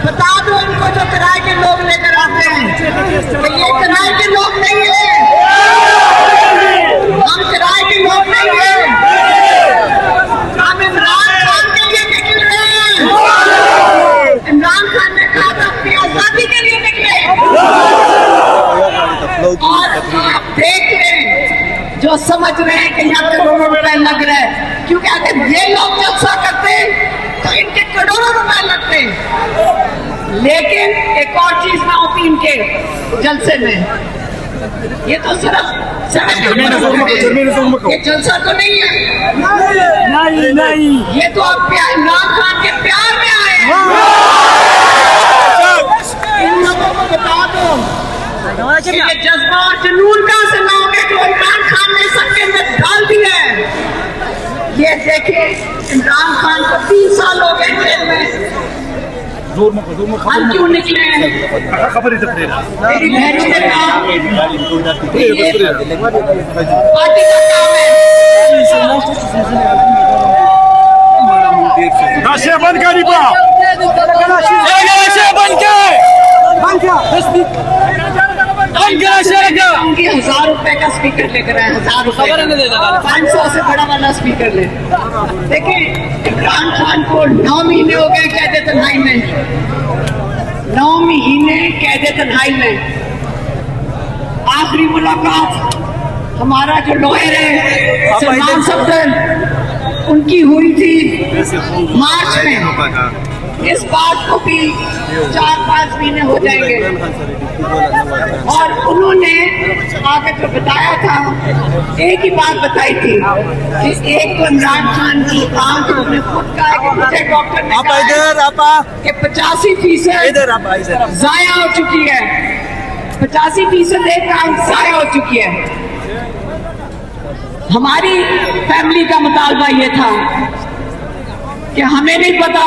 बता दो उनको जो किराए के लोग लेकर आते हैं कि ये किराए के लोग नहीं है, हम किराए के लोग नहीं है, हम इमरान खान के लिए निकले हैं। इमरान खान ने कहा था अपनी आजादी के लिए निकले। और आप देख लें जो समझ रहे हैं कि यहाँ करोड़ों रुपए लग रहे हैं, क्योंकि अगर ये लोग जलसा करते तो इनके करोड़ों रुपए लगते। लेकिन एक और चीज ना होती इनके जलसे में, ये तो सिर्फ ये जलसा तो नहीं है, नहीं ये तो आप इमरान खान के प्यार में आए हैं। इन लोगों को बता दो ये जज्बा और जुनून कहां से लाओगे जो इमरान खान ने सबके अंदर डाल दिया है। ये देखिए इमरान खान को 3 साल हो गए जेल में, हम क्यों निकले हैं? मेरी बहनों ने कहा पार्टी का काम है। नशे बंद करी बा, नशे बंद उनकी 1000 रुपए का स्पीकर लेकर आए, 1000 रुपए 500 से बड़ा वाला स्पीकर ले। देखिए इमरान खान को 9 महीने हो गए कैद तन्हाई में, 9 महीने कैद तन्हाई में। आखिरी मुलाकात हमारा जो लॉयर है सलमान सफदर उनकी हुई थी मार्च में। इस बात को भी 4-5 महीने हो जाएंगे। और उन्होंने आगे तो बताया था, एक ही बात बताई थी कि एक तो इमरान खान की आंख उन्होंने खुद कहा कि मुझे डॉक्टर ने कहा कि 85% जाया हो चुकी है, 85% एक आंख जाया हो चुकी है। हमारी फैमिली का मुतालबा ये था कि हमें नहीं पता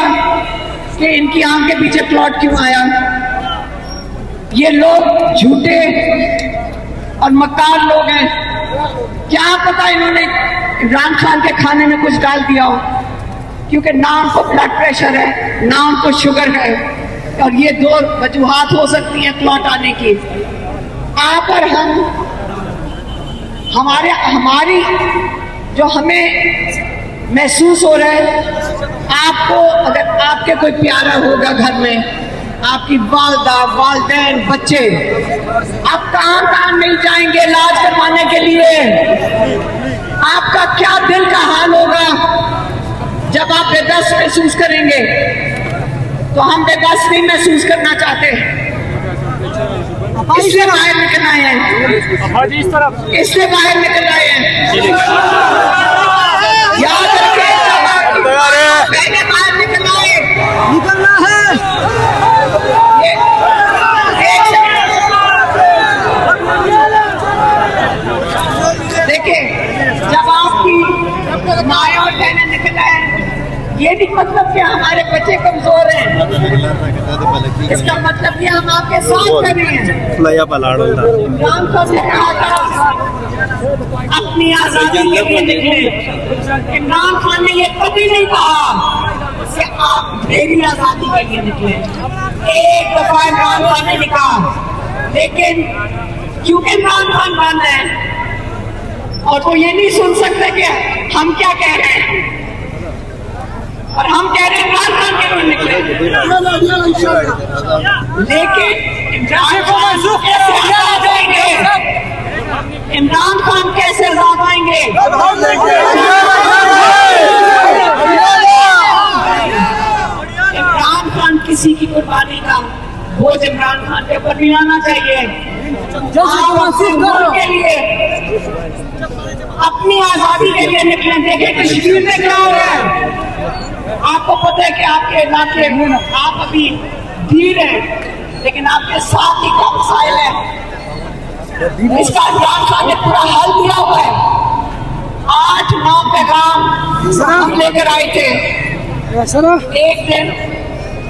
कि इनकी आंख के पीछे प्लॉट क्यों आया। ये लोग झूठे और मक्कार लोग हैं, क्या पता इन्होंने इमरान खान के खाने में कुछ डाल दिया हो, क्योंकि ना उनको ब्लड प्रेशर है ना उनको शुगर है, और ये 2 वजूहात हो सकती हैं क्लॉट आने की। आप और हम हमारी जो हमें महसूस हो रहा है, आपको अगर आपके कोई प्यारा होगा घर में, आपकी वालदा वालदैन बच्चे, आप कहां नहीं जाएंगे इलाज करवाने के लिए? आपका क्या दिल का हाल होगा जब आप बेबस महसूस करेंगे? तो हम बेबस नहीं महसूस करना चाहते, इसलिए बाहर निकल आए हैं, इसलिए बाहर निकल आए हैं। याद रखिए पहले बाहर निकलना है। देखिए जब आपकी माया और बहनें निकल आए, ये नहीं मतलब कि हमारे बच्चे कमजोर हैं, इसका मतलब कि हम आपके साथ कर रहे हैं। इमरान खान ने कहा था अपनी आजादी के लिए निकले। इमरान खान ने ये कभी नहीं कहा कि आप मेरी आजादी के लिए निकले। एक दफा इमरान खान ने कहा, लेकिन क्योंकि इमरान खान बंद है और वो ये नहीं सुन सकते कि हम क्या कह रहे हैं, और हम कह रहे हैं इमरान खान के लिए निकले। लेकिन इमरान खान कैसे आजाद आएंगे? इमरान खान कैसे आजाद आएंगे? इमरान खान किसी की कुर्बानी का बोझ इमरान खान के ऊपर नहीं आना चाहिए। के लिए अपनी आजादी के लिए निकले। देखिए कश्मीर में क्या हो रहा है, आपको पता है कि आपके इलाके आप अभी धीर हैं, लेकिन आपके साथ ही का मसाइल है। इसका इमरान खान ने पूरा हल दिया हुआ है। 8-9 पैगाम हम लेकर आए थे, एक दिन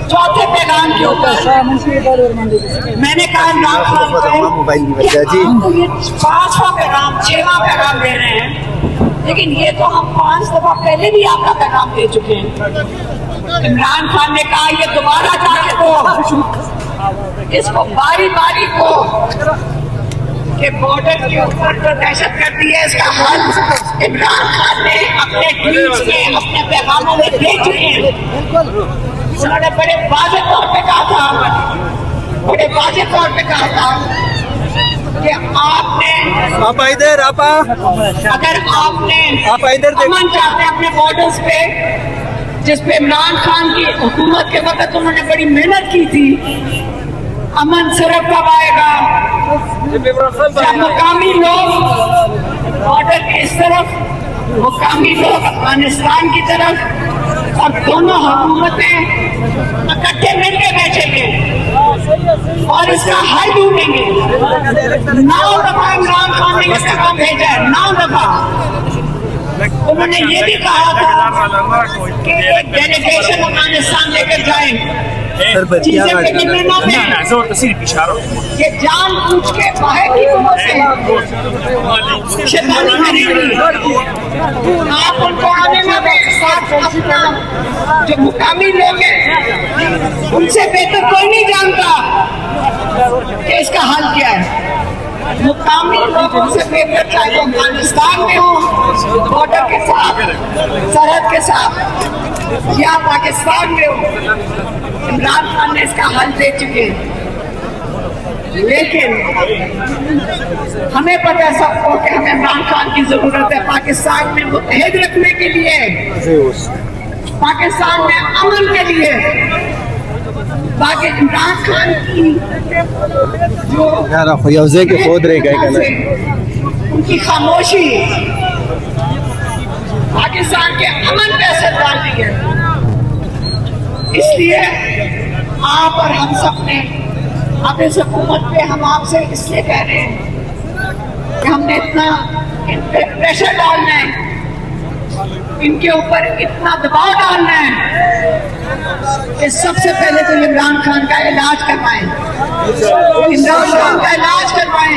चौथे पैगाम के ऊपर मैंने कहा इमरान खान को 5वां पैगाम 6वां पैगाम दे रहे हैं, लेकिन ये तो हम 5 दफा पहले भी आपका पैगाम दे चुके हैं। इमरान खान ने कहा ये दोबारा चाहे तो इसको बारी बारी को कि बॉर्डर के ऊपर जो दहशत गर्दी है इसका हल इमरान खान ने अपने ट्वीट्स में अपने पैगामों में दे चुके हैं। उन्होंने बड़े वाज़ेह तौर पे कहा था कि आपने इधर अगर आपने इधर अमन चाहते हैं अपने बॉर्डर्स पे, जिस पे इमरान खान की हुकूमत के वक्त उन्होंने बड़ी मेहनत की थी, अमन सिर्फ कब आएगा जब मुकामी लोग बॉर्डर के इस तरफ, मुकामी लोग अफगानिस्तान की तरफ और दोनों हुकूमतें इकट्ठे मिलकर बैठेंगे और इसका हल ढूंढेंगे। 9 दफा इमरान खान ने ये पैगाम भेजा है, 9 दफा। उन्होंने ये भी कहा था कि एक डेलीगेशन अफगानिस्तान लेकर जाए, चीजें बिगड़ने ना दें, ये जानबूझ के बाहर की उम्र से शैतानी करेंगी। आप उनको आने ना दें, साथ अपना जो मुकामी लोग हैं उनसे बेहतर कोई नहीं जानता कि इसका हल क्या है। मुकामी लोगों से बेहतर चाहे वो अफगानिस्तान में हो बॉर्डर के साथ, सरहद के साथ, या पाकिस्तान में हो, इमरान खान ने इसका हल दे चुके हैं। लेकिन हमें पता है सबको कि हमें इमरान खान की जरूरत है पाकिस्तान में मुत्तहिद रखने के लिए, पाकिस्तान में अमन के लिए। बाकी इमरान खान की जो उनकी खामोशी पाकिस्तान के अमन पे असर डाल रही है। इसलिए आप और हम सब ने अब इस हुकूमत पे हम आपसे इसलिए कह रहे हैं कि हमने इतना इन पे प्रेशर डालना है, इनके ऊपर इतना दबाव डालना है कि सबसे पहले तो इमरान खान का इलाज करवाएं, इमरान खान का इलाज करवाएं।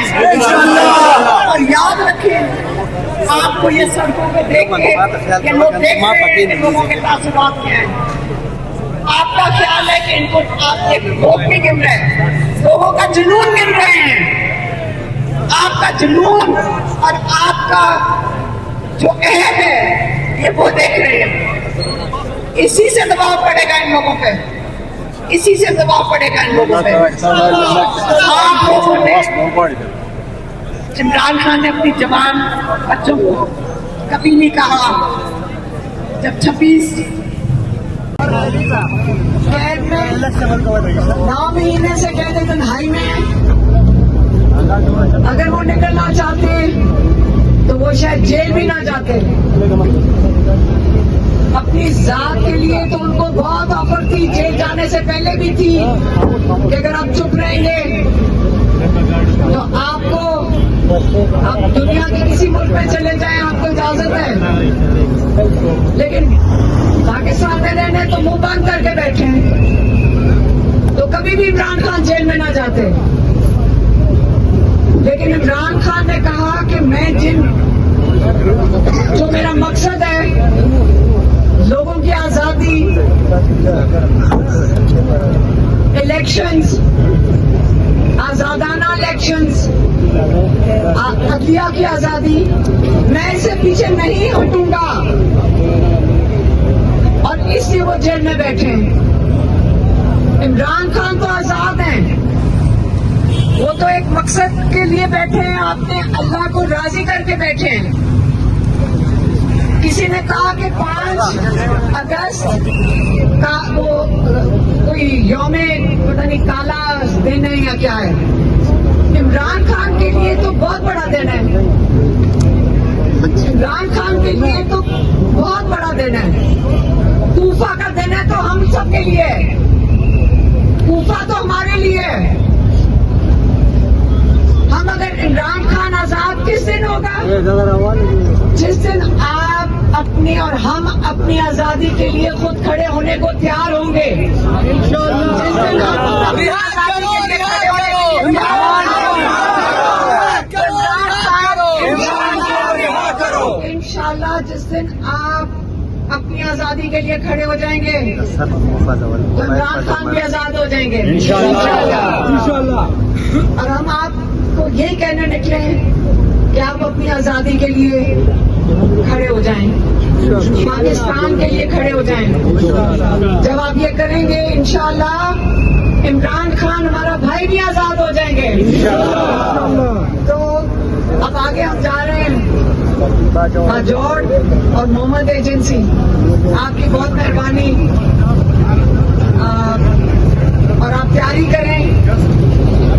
और याद रखें, आपको ये सड़कों पे देख के कि लोग देख रहे हैं कि लोगों के तासुरात क्या हैं। आपका ख्याल है कि इनको आपके वोट भी गिन रहे हैं, लोगों का जुनून गिन रहे हैं। आपका जुनून और आपका जो अहद है ये वो देख रहे हैं। इसी से दबाव पड़ेगा इन लोगों पे, इसी से दबाव पड़ेगा इन लोगों पे। आप लोगों ने, इमरान खान ने अपनी जवान बच्चों को कभी नहीं कहा जब 26 कैद में 9 महीने से कैद तन्हाई में, अगर वो निकलना चाहते तो वो शायद जेल भी ना जाते। अपनी जात के लिए तो उनको बहुत ऑफर थी, जेल जाने से पहले भी थी कि अगर आप चुप रहेंगे तो आपको आप दुनिया के किसी मुल्क में चले जाएं, आपको इजाजत है। लेकिन पाकिस्तान में रहने तो मुंह बंद करके बैठे हैं, तो कभी भी इमरान खान जेल में ना जाते। लेकिन इमरान खान ने कहा कि मैं जो मेरा मकसद है लोगों की आजादी, इलेक्शंस, आजादाना इलेक्शंस, अदलिया की आजादी, मैं इससे पीछे नहीं हटूंगा। और इसलिए वो जेल में बैठे हैं। इमरान खान तो आजाद हैं, वो तो एक मकसद के लिए बैठे हैं, आपने अल्लाह को राजी करके बैठे हैं। किसी ने कहा कि 5 अगस्त का वो कोई यौमे पता नहीं काला दिन है या क्या है। इमरान खान के लिए तो बहुत बड़ा दिन है, इमरान खान के लिए तो बहुत बड़ा दिन है। कूफा का दिन है तो हम सब के लिए, कूफा तो हमारे लिए है। हम अगर इमरान खान आजाद किस दिन होगा? जिस दिन आप अपनी और हम अपनी आजादी के लिए खुद खड़े होने को तैयार होंगे। इंशाल्लाह जिस दिन आप अपनी आजादी के के लिए खड़े हो जाएंगे तो इमरान खान भी आजाद हो जाएंगे इंशाल्लाह। और हम आपको यही कहने निकले हैं कि आप अपनी आजादी के लिए खड़े हो जाएं, पाकिस्तान के लिए खड़े हो जाएं। जब आप ये करेंगे इंशाल्लाह इमरान खान हमारा भाई भी आजाद हो जाएंगे। तो अब आगे हम जा रहे हैं जॉर्ज और मोहम्मद एजेंसी, आपकी बहुत मेहरबानी। और आप तैयारी करें,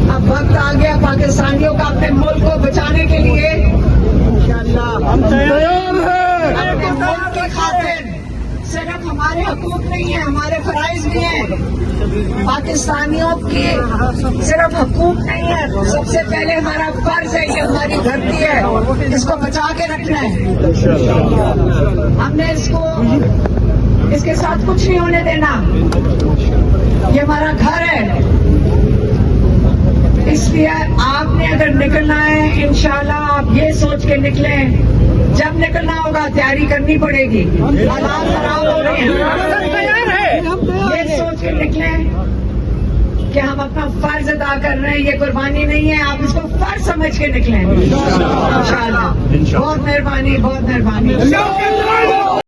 अब वक्त आ गया पाकिस्तानियों का अपने मुल्क को बचाने के लिए। इंशाअल्लाह हम तैयार हैं। अपने मुल्क की खातिर सिर्फ हमारे हकूक नहीं है, हमारे फराइज भी हैं। पाकिस्तानियों के सिर्फ हकूक नहीं है, सबसे पहले हमारा फर्ज है, ये हमारी धरती है, इसको बचा के रखना है। हमने इसके साथ कुछ नहीं होने देना, ये हमारा घर है। इसलिए आपने अगर निकलना है इंशाल्लाह आप ये सोच के निकले, जब निकलना होगा तैयारी करनी पड़ेगी, हालात खराब हो रहे हैं, ये सोच के निकले कि हम अपना फर्ज अदा कर रहे हैं, ये कुर्बानी नहीं है, आप इसको फर्ज समझ के निकलें इंशाल्लाह। बहुत मेहरबानी, बहुत मेहरबानी।